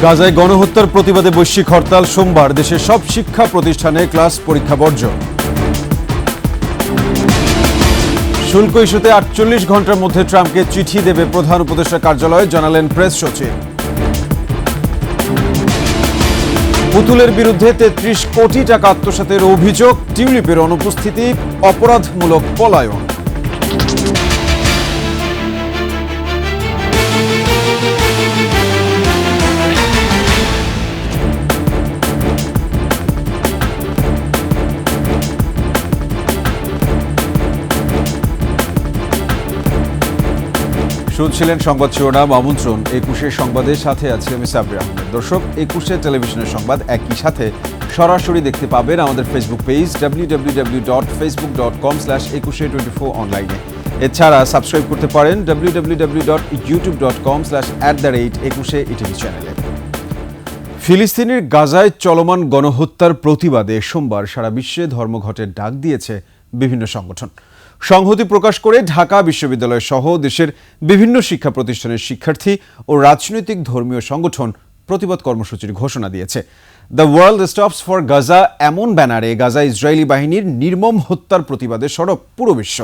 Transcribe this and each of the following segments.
গাজায় গণহত্যার প্রতিবাদে বৈশ্বিক হরতাল সোমবার দেশের সব শিক্ষা প্রতিষ্ঠানে ক্লাস পরীক্ষা বর্জন। শুল্ক ইস্যুতে 48 ঘন্টার মধ্যে ট্রাম্পকে চিঠি দেবে প্রধান উপদেষ্টা কার্যালয়, জানালেন প্রেস সচিব। পুতুলের বিরুদ্ধে 33 কোটি টাকা আত্মসাতের অভিযোগ, টিউলিপের অনুপস্থিতি অপরাধমূলক পলায়ন। শুনছিলেন সংবাদ শিরোনাম, আমন্ত্রণ 21 সংবাদের সাথে আছি আমি সাব্বির আহমেদ। দর্শক, 21 টেলিভিশনের সংবাদ একই সাথে সরাসরি দেখতে পাবেন আমাদের ফেসবুক পেজ www.facebook.com/2124 অনলাইনে। এছাড়া সাবস্ক্রাইব করতে পারেন www.youtube.com/@21etv চ্যানেলে। ফিলিস্তিনের গাজায় চলমান গণহত্যার প্রতিবাদে সোমবার সারা বিশ্বে ধর্মঘটের ডাক দিয়েছে বিভিন্ন সংগঠন। সংহতি প্রকাশ করে ঢাকা বিশ্ববিদ্যালয় সহ দেশের বিভিন্ন শিক্ষা প্রতিষ্ঠানের শিক্ষার্থী ও রাজনৈতিক ধর্মীয় সংগঠন প্রতিবাদ কর্মসূচির ঘোষণা দিয়েছে। The world stops for Gaza এমন ব্যানারে গাজা ইসরায়েলি বাহিনীর নির্মম হত্যার প্রতিবাদে সরব পুরো বিশ্ব।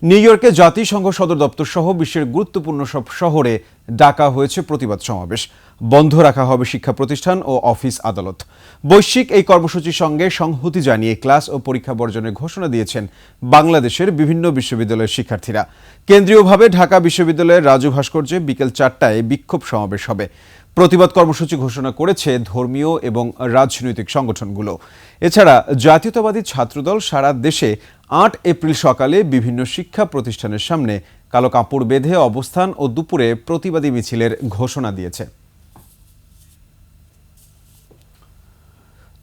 নিউ ইয়র্কে জাতিসংঘ সদর দপ্তর সহ বিশ্বের গুরুত্বপূর্ণ সব শহরে ডাকা হয়েছে প্রতিবাদ সমাবেশ। বন্ধ রাখা হবে শিক্ষা প্রতিষ্ঠান ও অফিস আদালত। বৈশ্বিক এই কর্মসূচির সঙ্গে সংহতি জানিয়ে ক্লাস ও পরীক্ষা বর্জনের ঘোষণা দিয়েছেন বাংলাদেশের বিভিন্ন বিশ্ববিদ্যালয়ের শিক্ষার্থীরা। কেন্দ্রীয়ভাবে ঢাকা বিশ্ববিদ্যালয়ের রাজু ভাস্কর্যে বিকেল 4টায় বিক্ষোভ সমাবেশ হবে। প্রতিবাদ কর্মসূচি ঘোষণা করেছে ধর্মীয় এবং রাজনৈতিক সংগঠনগুলো। এছাড়া জাতীয়তাবাদী ছাত্রদল সারা দেশে 8 এপ্রিল সকালে বিভিন্ন শিক্ষা প্রতিষ্ঠানের সামনে কালো কাপড় বেঁধে অবস্থান ও দুপুরে প্রতিবাদী মিছিলের ঘোষণা দিয়েছে।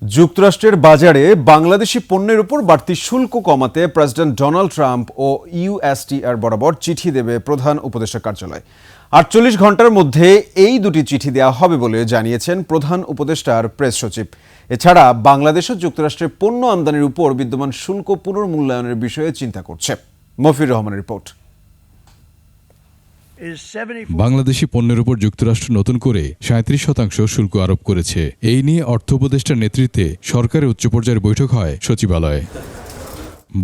যুক্তরাষ্ট্রের বাজারে বাংলাদেশি পণ্যের উপর বাড়তি শুল্ক কমাতে প্রেসিডেন্ট ডোনাল্ড ট্রাম্প ও ইউএসটিআর বরাবর চিঠি দেবে প্রধান উপদেষ্টা কার্যালয়। 48 ঘন্টার মধ্যে এই দুটি চিঠি দেওয়া হবে বলে জানিয়েছেন প্রধান উপদেষ্টার প্রেস সচিব। এছাড়া বাংলাদেশও যুক্তরাষ্ট্রের পণ্য আমদানির উপর বিদ্যমান শুল্ক পুনর্মূল্যায়নের বিষয়ে চিন্তা করছে। মফির রহমানের রিপোর্ট। বাংলাদেশি পণ্যের উপর যুক্তরাষ্ট্র নতুন করে 37% শুল্ক আরোপ করেছে। এই নিয়ে অর্থ উপদেষ্টার নেতৃত্বে সরকারের উচ্চ পর্যায়ের বৈঠক হয় সচিবালয়ে।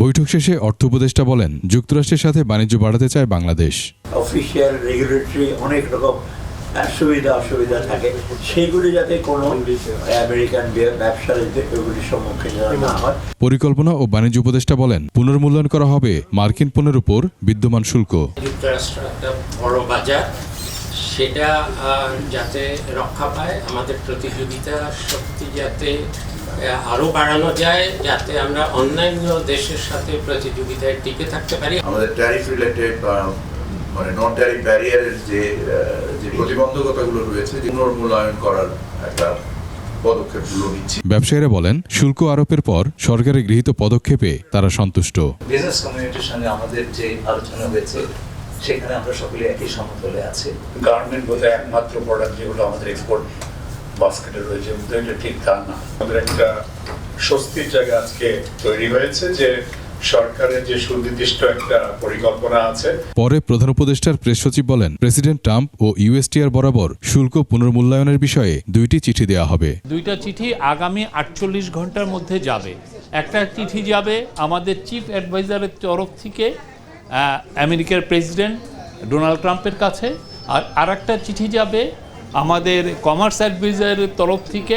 বৈঠক শেষে অর্থ উপদেষ্টা বলেন, যুক্তরাষ্ট্রের সাথে বাণিজ্য বাড়াতে চায় বাংলাদেশ। অফিসিয়াল রেগুলেটরি অনেক রকম সুবিধা অসুবিধা থাকে, সেগুলি যাতে কোনো আমেরিকান ব্যবসায়ীদের এগুলির সম্মুখীন না হয়। পরিকল্পনা ও বাণিজ্য উপদেষ্টা বলেন, পুনর্মূল্যায়ন করা হবে মার্কিন পণ্যের উপর বিদ্যমান শুল্ক। যুক্তরাষ্ট্র একটা বড় বাজার, সেটা যাতে রক্ষা পায়, আমাদের প্রতিযোগিতা শক্তি যাতে আরো বাড়ানো যায়, যাতে আমরা অন্যান্য দেশের সাথে প্রতিযোগিতায় টিকে থাকতে পারি। আমাদের ট্যারিফ রিলেটেড বা মানে নন ট্যারিফ ব্যারিয়ারের যে প্রতিবন্ধকতাগুলো রয়েছে, পুনর্মূল্যায়ন করার একটা পদক্ষেপগুলো নিচ্ছি। ব্যবসায়ীরা বলেন, শুল্ক আরোপের পর সরকারের গৃহীত পদক্ষেপে তারা সন্তুষ্ট। বিজনেস কমিউনিটির সঙ্গে আমাদের যে আলোচনা হয়েছে, সেখানে আমরা সকলে একই সমতলে আছি। গার্মেন্ট বোধহয় একমাত্র প্রোডাক্ট যেগুলো আমাদের এক্সপোর্ট বাস্কেটে রয়েছে, এটা ঠিক তা না। আমাদের একটা স্বস্তির জায়গা আজকে তৈরি হয়েছে যে সরকারের যে সুনির্দিষ্ট একটা পরিকল্পনা আছে। পরে প্রধান উপদেষ্টার প্রেস সচিব বলেন, প্রেসিডেন্ট ট্রাম্প ও ইউএসটিআর বরাবর শুল্ক পুনর্মূল্যায়নের বিষয়ে 2টি চিঠি দেওয়া হবে। 2টা চিঠি আগামী 48 ঘন্টার মধ্যে যাবে। একটা চিঠি যাবে আমাদের চিফ অ্যাডভাইজারের তরফ থেকে আমেরিকার প্রেসিডেন্ট ডোনাল্ড ট্রাম্পের কাছে, আর আরেকটা চিঠি যাবে আমাদের কমার্স অ্যাডভাইজারের তরফ থেকে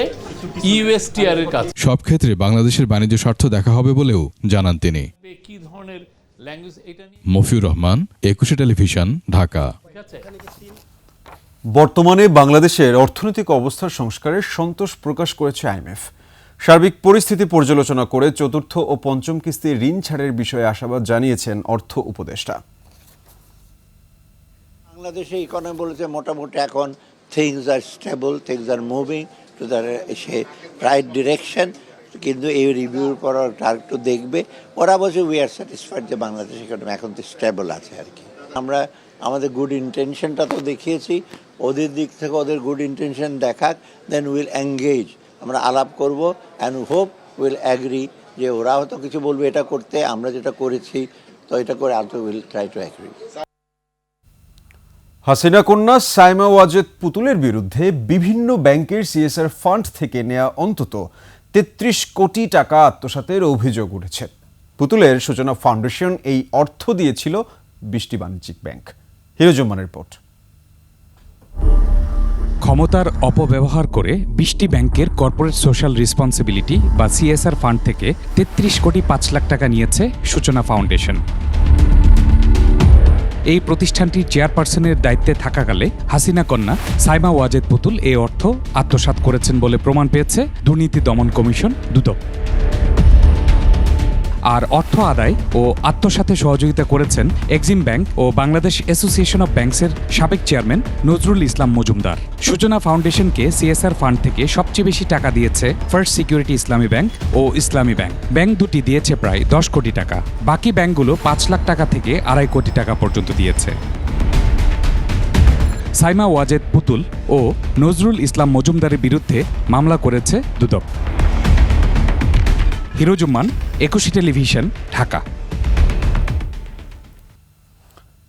ইউএসটিআর এর কাছে। সব ক্ষেত্রে বাংলাদেশের বাণিজ্য স্বার্থ দেখা হবে বলেও জানান তিনি। কি ধরনের ল্যাঙ্গুয়েজ, এটা নিয়ে মফিউর রহমান, 21 টেলিভিশন, ঢাকা। বর্তমানে বাংলাদেশের অর্থনৈতিক অবস্থার সংস্কারে সন্তোষ প্রকাশ করেছে আইএমএফ। সার্বিক পরিস্থিতি পর্যালোচনা করে চতুর্থ ও পঞ্চম কিস্তির ঋণ ছাড়ের বিষয়ে আশাবাদ জানিয়েছেন অর্থ উপদেষ্টা। বাংলাদেশে ইকোনমি বলেছে মোটামুটি এখন things are stable, things are moving to the right direction, কিন্তু এই রিভিউর পর একটু দেখবে। ওরা বলছে উই আর স্যাটিসফাইড যে বাংলাদেশ ইকোনমি এখন তো স্টেবল আছে আর কি। আমরা আমাদের গুড ইন্টেনশনটা তো দেখিয়েছি, ওদের দিক থেকে ওদের গুড ইন্টেনশন দেখাক, দেন উইল এঙ্গেজ, আমরা আলাপ করব অ্যান্ড হোপ উইল অ্যাগ্রি যে ওরা হয়তো কিছু বলবে এটা করতে, আমরা যেটা করেছি তো এটা করে আলতো will try to agree. Hasina কন্যা সাইমা ওয়াজেদ পুতুলের বিরুদ্ধে বিভিন্ন ব্যাংকের সিএসআর ফান্ড থেকে নেওয়া অন্তত ৩৩ কোটি টাকা আত্মসাতের অভিযোগ উঠেছে। পুতুলের সূচনা ফাউন্ডেশন এই অর্থ দিয়েছিল ২০টি বাণিজ্যিক ব্যাংক। হিরোজুম্মানের রিপোর্ট। ক্ষমতার অপব্যবহার করে ২০টি ব্যাংকের কর্পোরেট সোশ্যাল রেসপন্সিবিলিটি বা সিএসআর ফান্ড থেকে ৩৩ কোটি ৫ লাখ টাকা নিয়েছে সূচনা ফাউন্ডেশন। এই প্রতিষ্ঠানটির চেয়ারপারসনের দায়িত্বে থাকাকালে হাসিনা কন্যা সাইমা ওয়াজেদ পুতুল এই অর্থ আত্মসাৎ করেছেন বলে প্রমাণ পেয়েছে দুর্নীতি দমন কমিশন দুদক। আর অর্থ আদায় ও আত্মসাতে সহযোগিতা করেছেন এক্সিম ব্যাংক ও বাংলাদেশ অ্যাসোসিয়েশন অব ব্যাংকসের সাবেক চেয়ারম্যান নজরুল ইসলাম মজুমদার। সূচনা ফাউন্ডেশনকে সিএসআর ফান্ড থেকে সবচেয়ে বেশি টাকা দিয়েছে ফার্স্ট সিকিউরিটি ইসলামী ব্যাংক ও ইসলামী ব্যাংক। ব্যাংক দুটি দিয়েছে প্রায় ১০ কোটি টাকা। বাকি ব্যাংকগুলো ৫ লাখ টাকা থেকে ২.৫ কোটি টাকা পর্যন্ত দিয়েছে। সাইমা ওয়াজেদ পুতুল ও নজরুল ইসলাম মজুমদারের বিরুদ্ধে মামলা করেছে দুদক। হিরোজুম্মান, একুশে টেলিভিশন, ঢাকা।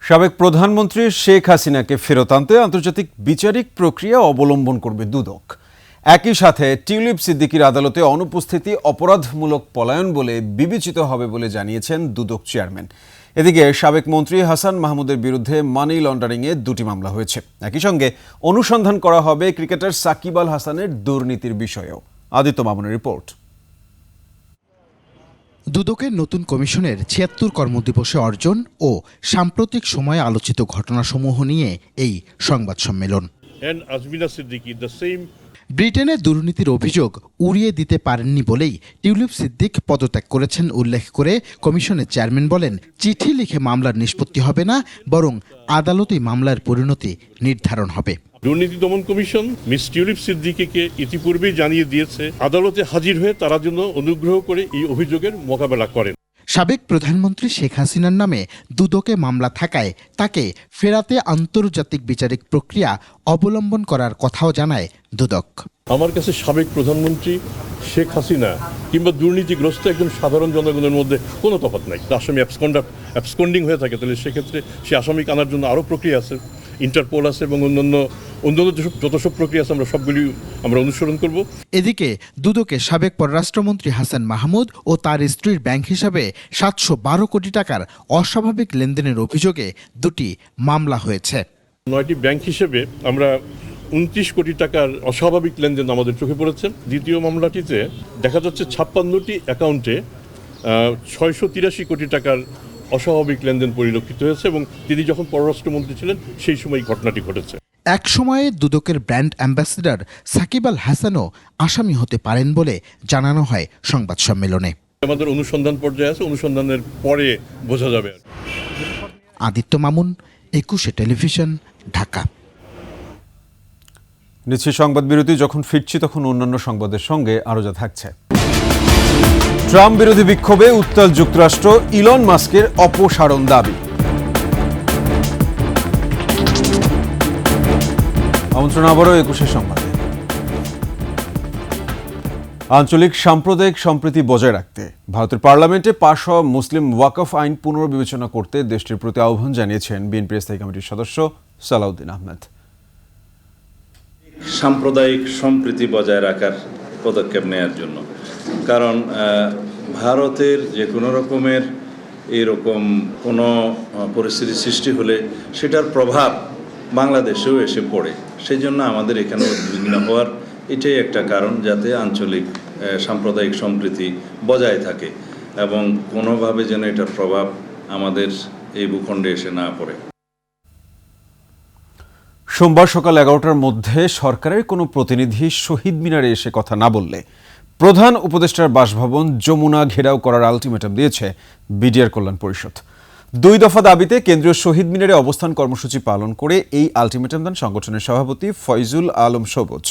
সাবেক প্রধানমন্ত্রী শেখ হাসিনাকে ফেরত আনতে আন্তর্জাতিক বিচারিক প্রক্রিয়া অবলম্বন করবে দুদক। একই সাথে টিউলিপ সিদ্দিকীর আদালতে অনুপস্থিতি অপরাধমূলক পলায়ন বলে বিবেচিত হবে বলে জানিয়েছেন দুদক চেয়ারম্যান। এদিকে সাবেক মন্ত্রী হাসান মাহমুদের বিরুদ্ধে মানি লন্ডারিংয়ে ২টি মামলা হয়েছে। একই সঙ্গে অনুসন্ধান করা হবে ক্রিকেটার সাকিব আল হাসানের দুর্নীতির বিষয়েও। আদিত্য মামুনের রিপোর্ট। দুদকের নতুন কমিশনের ৭৬ কর্মদিবসে অর্জন ও সাম্প্রতিক সময়ে আলোচিত ঘটনাসমূহ নিয়ে এই সংবাদ সম্মেলন। ব্রিটেনে দুর্নীতির অভিযোগ উড়িয়ে দিতে পারেননি বলেই টিউলিপ সিদ্দিক পদত্যাগ করেছেন উল্লেখ করে কমিশনের চেয়ারম্যান বলেন, চিঠি লিখে মামলার নিষ্পত্তি হবে না, বরং আদালতেই মামলার পরিণতি নির্ধারণ হবে। দুর্নীতি দমন কমিশন মিস টিউলিপ সিদ্দিকীকে ইতিপূর্বেই জানিয়ে দিয়েছে আদালতে হাজির হয়ে তারা যেন অনুগ্রহ করে এই অভিযোগের মোকাবেলা করেন। সাবেক প্রধানমন্ত্রী শেখ হাসিনার নামে দুদকে মামলা থাকায় তাকে ফেরাতে আন্তর্জাতিক বিচারিক প্রক্রিয়া অবলম্বন করার কথাও জানায় দুদক। আমার কাছে সাবেক প্রধানমন্ত্রী শেখ হাসিনা কিংবা দুর্নীতিগ্রস্ত একজন সাধারণ জনগণের মধ্যে কোনো তফাৎ নাই। আসামি অ্যাবসকন্ডিং হয়ে থাকে, তাহলে সেক্ষেত্রে সে আসামিকে আনার জন্য আরও প্রক্রিয়া আছে, ইন্টারপোল আছে এবং অন্যান্য যত সব প্রক্রিয়া আছে আমরা অনুসরণ করব। এদিকে দুদকে সাবেক পররাষ্ট্রমন্ত্রী হাসান মাহমুদ ও তার স্ত্রীর ব্যাংক হিসাবে ৭১২ কোটি টাকার অস্বাভাবিক লেনদেনের অভিযোগে ২টি মামলা হয়েছে। ৯টি ব্যাংক হিসেবে আমরা ২৯ কোটি টাকার অস্বাভাবিক লেনদেন আমাদের চোখে পড়েছে। দ্বিতীয় মামলাটিতে দেখা যাচ্ছে ৫৬টি অ্যাকাউন্টে ৬৮৩ কোটি টাকার অস্বাভাবিক লেনদেন পরিলক্ষিত হয়েছে এবং তিনি যখন পররাষ্ট্রমন্ত্রী ছিলেন সেই সময় ঘটনাটি ঘটেছে। এক সময়ে দুদকের ব্র্যান্ড অ্যাম্বাসেডর সাকিব আল হাসানও আসামি হতে পারেন বলে জানানো হয় সংবাদ সম্মেলনে। আমাদের অনুসন্ধান পর্যায়ে আছে, অনুসন্ধানের পরে বোঝা যাবে। আদিত্য মামুন, একুশে টেলিভিশন, ঢাকা। নিচ্ছি সংবাদ বিরতি। যখন ফিরছি তখন অন্যান্য সংবাদের সঙ্গে আরও যা থাকছে। ট্রাম্প বিরোধী বিক্ষোভে উত্তাল যুক্তরাষ্ট্র, ইলন মাস্কের অপসারণ দাবি। আমন্ত্রণ আবারও একুশে সংবাদে। আঞ্চলিক সাম্প্রদায়িক সম্প্রীতি বজায় রাখতে ভারতের পার্লামেন্টে পাশ হওয়া মুসলিম ওয়াকফ আইন পুনর্বিবেচনা করতে দেশটির প্রতি আহ্বান জানিয়েছেন বিএনপির স্থায়ী কমিটির সদস্য সালাউদ্দিন আহমেদ। সাম্প্রদায়িক সম্প্রীতি বজায় রাখার পদক্ষেপ নেওয়ার জন্য, কারণ ভারতের যে কোনো রকমের এরকম কোনো পরিস্থিতি সৃষ্টি হলে সেটার প্রভাব বাংলাদেশেও এসে পড়ে। সেই জন্য আমাদের এখানে উদ্বিগ্ন হওয়ার এটাই একটা কারণ, যাতে আঞ্চলিক সাম্প্রদায়িক সম্প্রীতি বজায় থাকে এবং কোনোভাবে যেন এটার প্রভাব আমাদের এই ভূখণ্ডে এসে না পড়ে। সোমবার সকাল 11টার মধ্যে সরকারের কোনো প্রতিনিধি শহীদ মিনারে এসে কথা না বললে প্রধান উপদেষ্টার বাসভবন যমুনা ঘেরাও করার আলটিমেটাম দিয়েছে বিডিআর কল্যাণ পরিষদ। 2 দফা দাবিতে কেন্দ্রীয় শহীদ মিনারে অবস্থান কর্মসূচি পালন করে এই আলটিমেটাম দেন সংগঠনের সভাপতি ফয়জুল আলম সবুজ।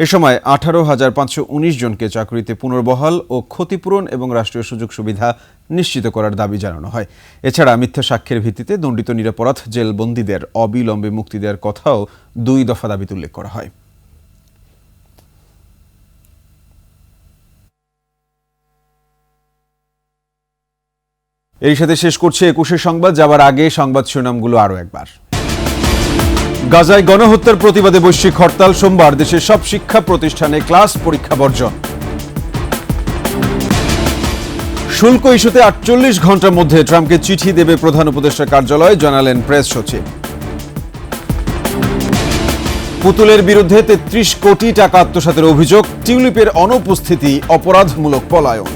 এ সময় 18,519 জনকে চাকরিতে পুনর্বহাল ও ক্ষতিপূরণ এবং রাষ্ট্রীয় সুযোগ সুবিধা নিশ্চিত করার দাবি জানানো হয়। এছাড়া মিথ্যা সাক্ষ্যের ভিত্তিতে দণ্ডিত নিরপরাধ জেলবন্দীদের অবিলম্বে মুক্তি দেওয়ার কথাও 2 দফা দাবিতে উল্লেখ করা হয়। এর সাথে শেষ করছে একুশে সংবাদ। যাবার আগে সংবাদ শিরোনামগুলো আরও একবার। গাজায় গণহত্যার প্রতিবাদে বৈশ্বিক হরতাল, সোমবার দেশের সব শিক্ষা প্রতিষ্ঠানে ক্লাস পরীক্ষা বর্জন। শুল্ক ইস্যুতে 48 ঘন্টার মধ্যে ট্রাম্পকে চিঠি দেবে প্রধান উপদেষ্টার কার্যালয়, জানালেন প্রেস সচিব। পুতুলের বিরুদ্ধে 33 কোটি টাকা আত্মসাতের অভিযোগ, টিউলিপের অনুপস্থিতি অপরাধমূলক পলায়ন।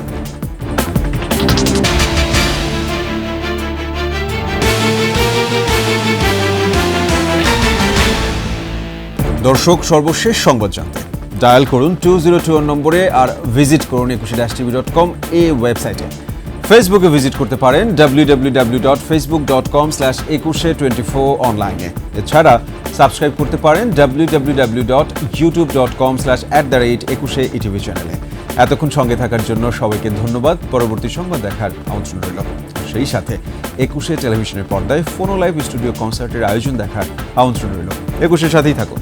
দর্শক, সর্বশেষ সংবাদ জানতে ডায়াল করুন 202 নম্বরে আর ভিজিট করুন 21-tv.com এই ওয়েবসাইটে। ফেসবুকে ভিজিট করতে পারেন www.facebook.com/2124 অনলাইনে। এছাড়া সাবস্ক্রাইব করতে পারেন www.youtube.com/@21etv চ্যানেলে। এতক্ষণ সঙ্গে থাকার জন্য সবাইকে ধন্যবাদ। পরবর্তী সংবাদ দেখার আমন্ত্রণ রইল। সেই সাথে 21 টেলিভিশনের পর্দায় ফোনো লাইভ স্টুডিও কনসার্টের আয়োজন দেখার আমন্ত্রণ রইল। 21-এর সাথেই থাকুন।